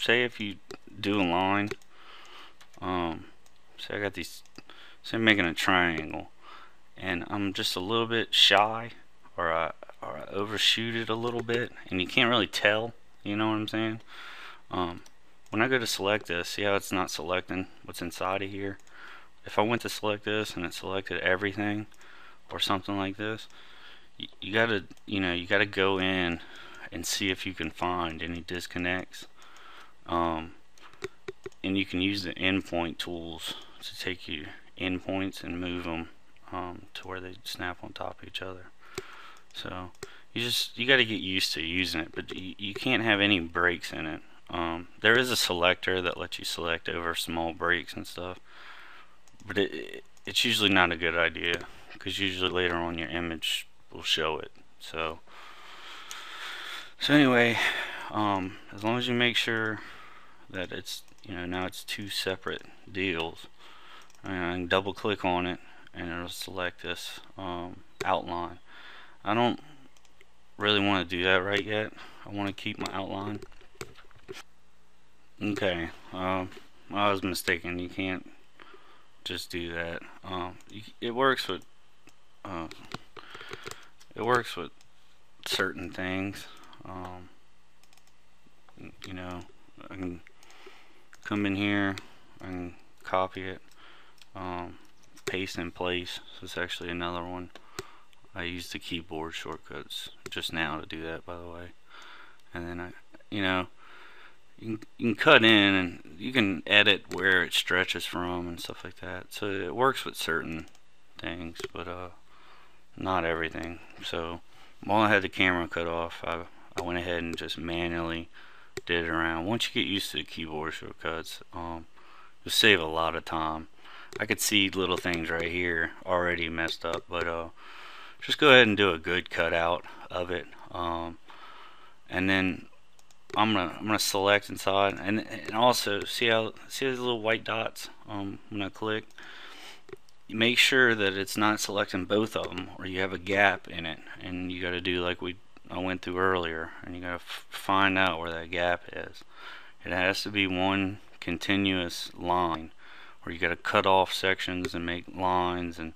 say if you do a line, say I got these, say I'm making a triangle, and I'm just a little bit shy, or I overshoot it a little bit, and you can't really tell, you know what I'm saying? When I go to select this, see how it's not selecting what's inside of here? If I went to select this and it selected everything, or something like this, you gotta go in and see if you can find any disconnects. And you can use the endpoint tools to take your endpoints and move them to where they snap on top of each other. So you got to get used to using it, but you can't have any breaks in it. There is a selector that lets you select over small breaks and stuff, but it's usually not a good idea, because usually later on your image will show it. So anyway, as long as you make sure that it's, now it's two separate deals, and double click on it and it'll select this outline. I don't really want to do that right yet. I want to keep my outline. Okay, I was mistaken. You can't just do that. It works with certain things. I can come in here, I can copy it, paste in place. So it's actually another one. I use the keyboard shortcuts just now to do that, by the way. And then you can cut in, and you can edit where it stretches from and stuff like that. So it works with certain things, but not everything. So while I had the camera cut off, I went ahead and just manually did it around. Once you get used to the keyboard shortcuts, you'll save a lot of time. I could see little things right here already messed up, but just go ahead and do a good cutout of it, and then I'm gonna select inside, and also see those little white dots when I click. You make sure that it's not selecting both of them, or you have a gap in it, and you got to do like I went through earlier, and you got to find out where that gap is. It has to be one continuous line, or you got to cut off sections and make lines, and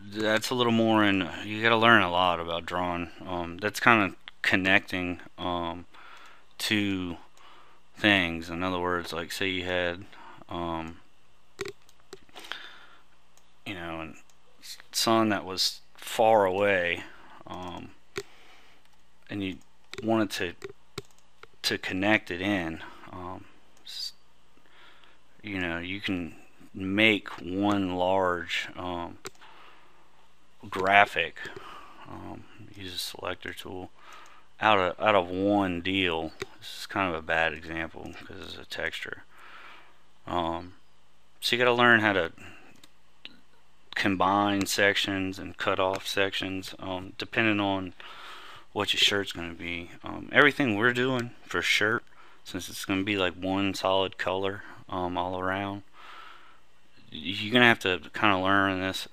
that's a little more in. You got to learn a lot about drawing. That's kind of connecting two things. In other words, like say you had a sun that was far away, and you wanted to connect it in. You can make one large graphic, use a selector tool out of one deal. This is kind of a bad example because it's a texture. So you got to learn how to combine sections and cut off sections, depending on what your shirt's going to be. Everything we're doing for shirt, since it's going to be like one solid color all around, you're going to have to kind of learn this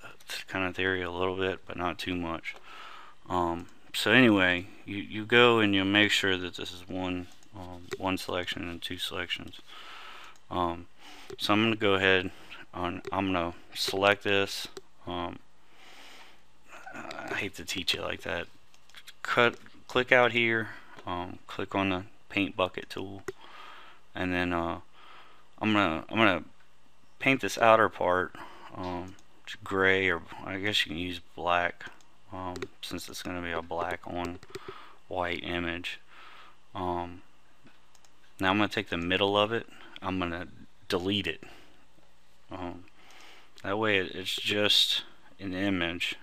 kind of theory a little bit, but not too much. So anyway, you go and you make sure that this is one selection and two selections. So I'm going to go ahead and I'm going to select this. I hate to teach it like that. Click out here, click on the paint bucket tool, and then I'm gonna paint this outer part gray, or I guess you can use black, since it's going to be a black on white image. Now I'm going to take the middle of it, I'm going to delete it. That way it's just an image.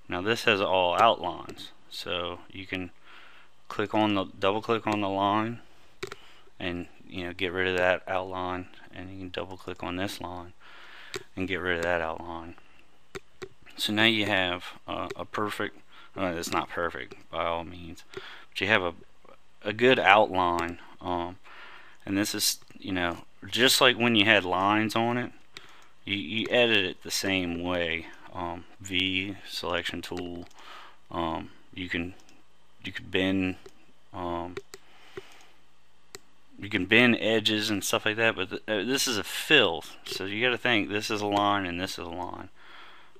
Now this has all outlines, so you can double click on the line, and get rid of that outline, and you can double click on this line and get rid of that outline. So now you have a perfect, it's not perfect by all means, but you have a good outline. And this is, just like when you had lines on it, you edit it the same way. V selection tool, you can bend you can bend edges and stuff like that, but this is a fill, so you got to think this is a line and this is a line,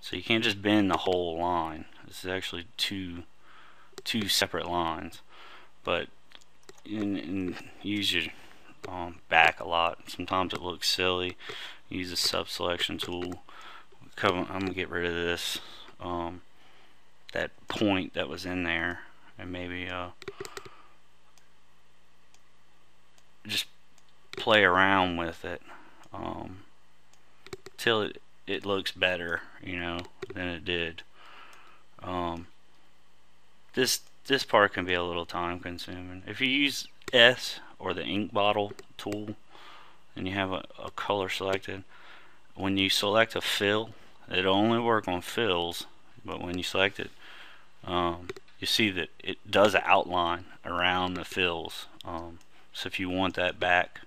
so you can't just bend the whole line. This is actually two separate lines. But use your back a lot. Sometimes it looks silly. Use the sub selection tool. I'm gonna get rid of this that point that was in there, and maybe just play around with it till it looks better, you know, than it did. This part can be a little time consuming. If you use S or the ink bottle tool and you have a color selected, when you select a fill, it'll only work on fills, but when you select it, you see that it does an outline around the fills. So if you want that back,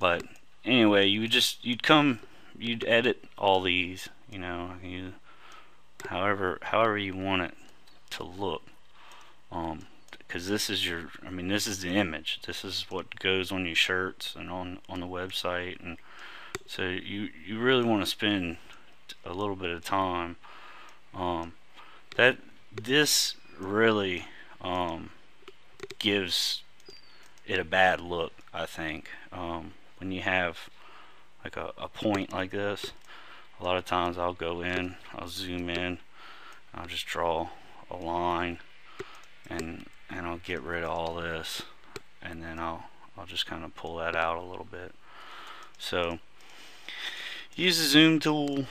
but anyway, you'd edit all these, you know, however you want it to look, because this is this is the image. This is what goes on your shirts and on the website, and so you really want to spend a little bit of time. That this really gives it a bad look, I think. When you have like a point like this, a lot of times I'll go in, I'll zoom in, I'll just draw a line, and I'll get rid of all this, and then I'll just kind of pull that out a little bit. So use the zoom tool.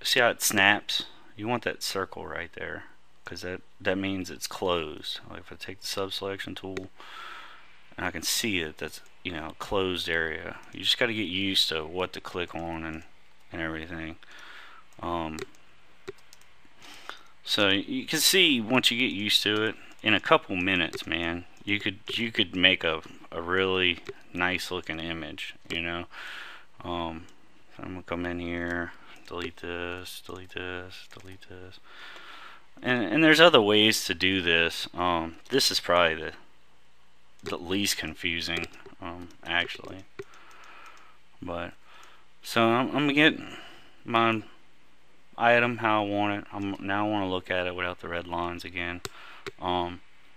See how it snaps? You want that circle right there, because that means it's closed. Like if I take the sub selection tool and I can see it, that's, you know, a closed area. You just got to get used to what to click on and everything. So you can see, once you get used to it, in a couple minutes, man, you could make a really nice looking image, you know. I'm gonna come in here, delete this, delete this, delete this, and there's other ways to do this. This is probably the least confusing, actually. But so I'm gonna get my item how I want it. Now I want to look at it without the red lines again.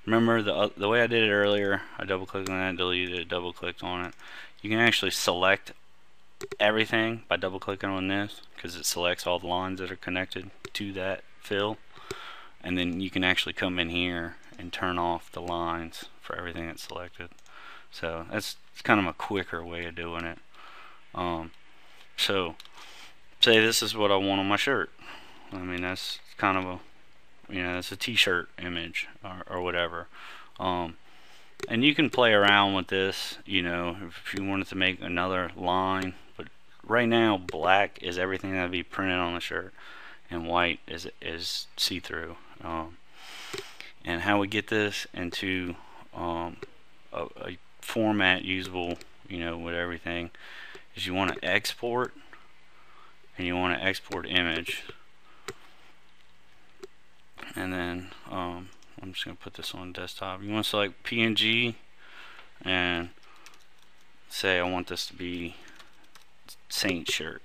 Remember the way I did it earlier? I double clicked on that, deleted it, double clicked on it. You can actually select everything by double clicking on this, because it selects all the lines that are connected to that fill, and then you can actually come in here and turn off the lines for everything that's selected. So that's kind of a quicker way of doing it. So say this is what I want on my shirt. I mean, that's kind of a, you know, it's a t-shirt image or whatever. And you can play around with this, you know, if you wanted to make another line. But right now, black is everything that would be printed on the shirt, and white is see-through. And how we get this into a format usable, you know, with everything, is you want to export, and you want to export image, and then I'm just going to put this on desktop. You want to select PNG and say I want this to be Saint shirt.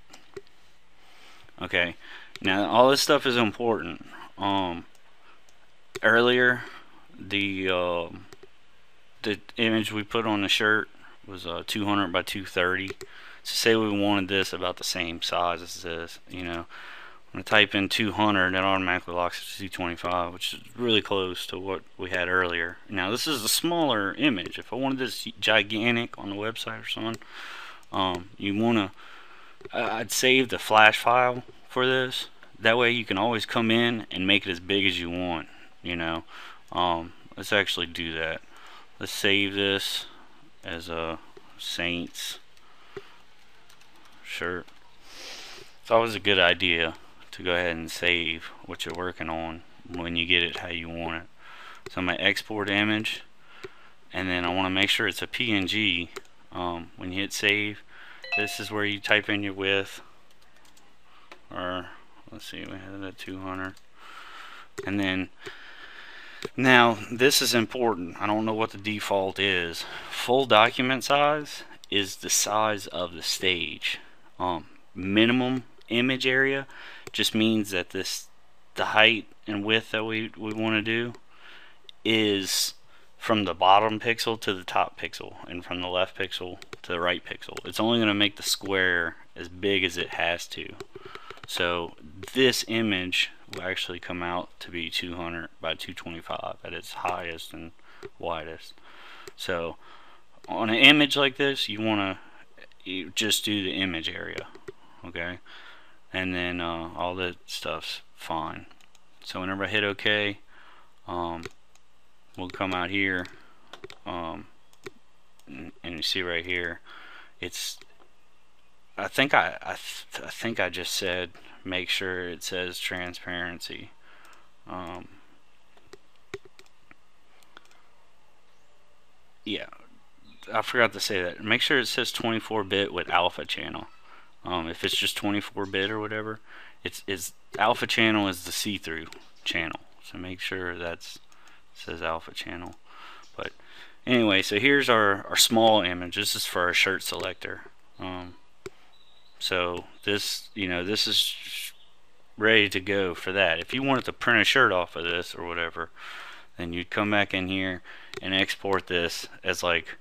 Okay, now all this stuff is important. Earlier the image we put on the shirt was 200 by 230. So say we wanted this about the same size as this, you know, when I type in 200, it automatically locks it to 225, which is really close to what we had earlier. Now this is a smaller image. If I wanted this gigantic on the website or something, you want to, I'd save the flash file for this. That way you can always come in and make it as big as you want, you know. Let's actually do that. Let's save this as a Saints shirt. It's always a good idea to go ahead and save what you're working on when you get it how you want it. So I'm going to export image, and then I want to make sure it's a PNG. When you hit save, this is where you type in your width, or let's see, we had it at 200, and then Now, this is important. I don't know what the default is. Full document size is the size of the stage. Minimum image area just means that the height and width that we want to do is from the bottom pixel to the top pixel, and from the left pixel to the right pixel. It's only going to make the square as big as it has to. So this image will actually come out to be 200 by 225 at its highest and widest. So on an image like this, you want to just do the image area, okay? And then all that stuff's fine. So whenever I hit OK, we'll come out here, and you see right here, it's. I think I just said make sure it says transparency. Yeah, I forgot to say that. Make sure it says 24-bit with alpha channel. If it's just 24-bit or whatever, it's alpha channel is the see-through channel. So make sure that says alpha channel. But anyway, so here's our small image. This is for our shirt selector. So this, this is ready to go for that. If you wanted to print a shirt off of this or whatever, then you'd come back in here and export this as like,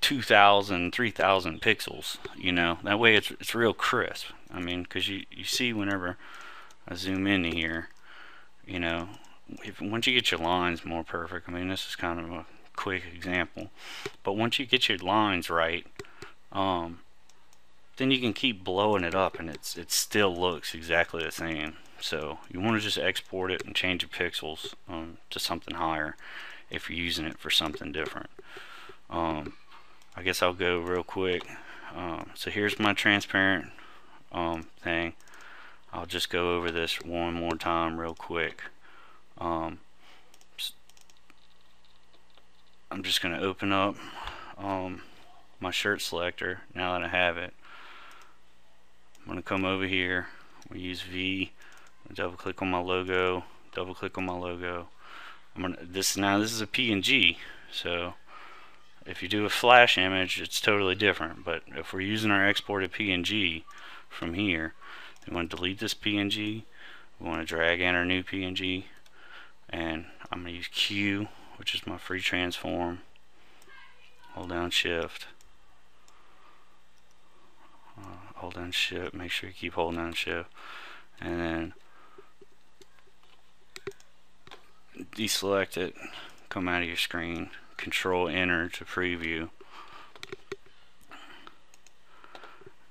2,000, 3,000 pixels. That way it's real crisp. I mean, because you see whenever I zoom into here, once you get your lines more perfect. I mean, this is kind of a quick example, but once you get your lines right, then you can keep blowing it up and it still looks exactly the same. So you want to just export it and change the pixels to something higher if you're using it for something different. I guess I'll go real quick. So here's my transparent thing. I'll just go over this one more time real quick. I'm just going to open up my shirt selector now that I have it. I'm going to come over here. We use V. Double click on my logo. Double click on my logo. This is a PNG. So if you do a flash image, it's totally different. But if we're using our exported PNG from here, we want to delete this PNG. We want to drag in our new PNG, and I'm going to use Q, which is my free transform. Hold down Shift. Hold down Shift. Make sure you keep holding down Shift, and then deselect it. Come out of your screen. Control Enter to preview.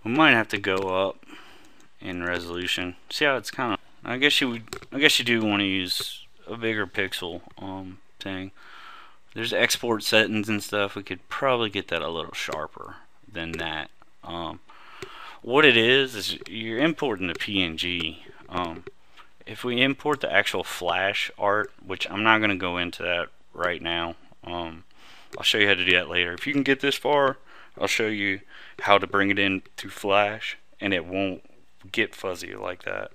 We might have to go up in resolution. See how it's kind of. I guess you do want to use a bigger pixel thing. There's export settings and stuff. We could probably get that a little sharper than that. What it is you're importing the PNG. If we import the actual flash art, which I'm not going to go into that right now, I'll show you how to do that later. If you can get this far, I'll show you how to bring it in to flash, and it won't get fuzzy like that.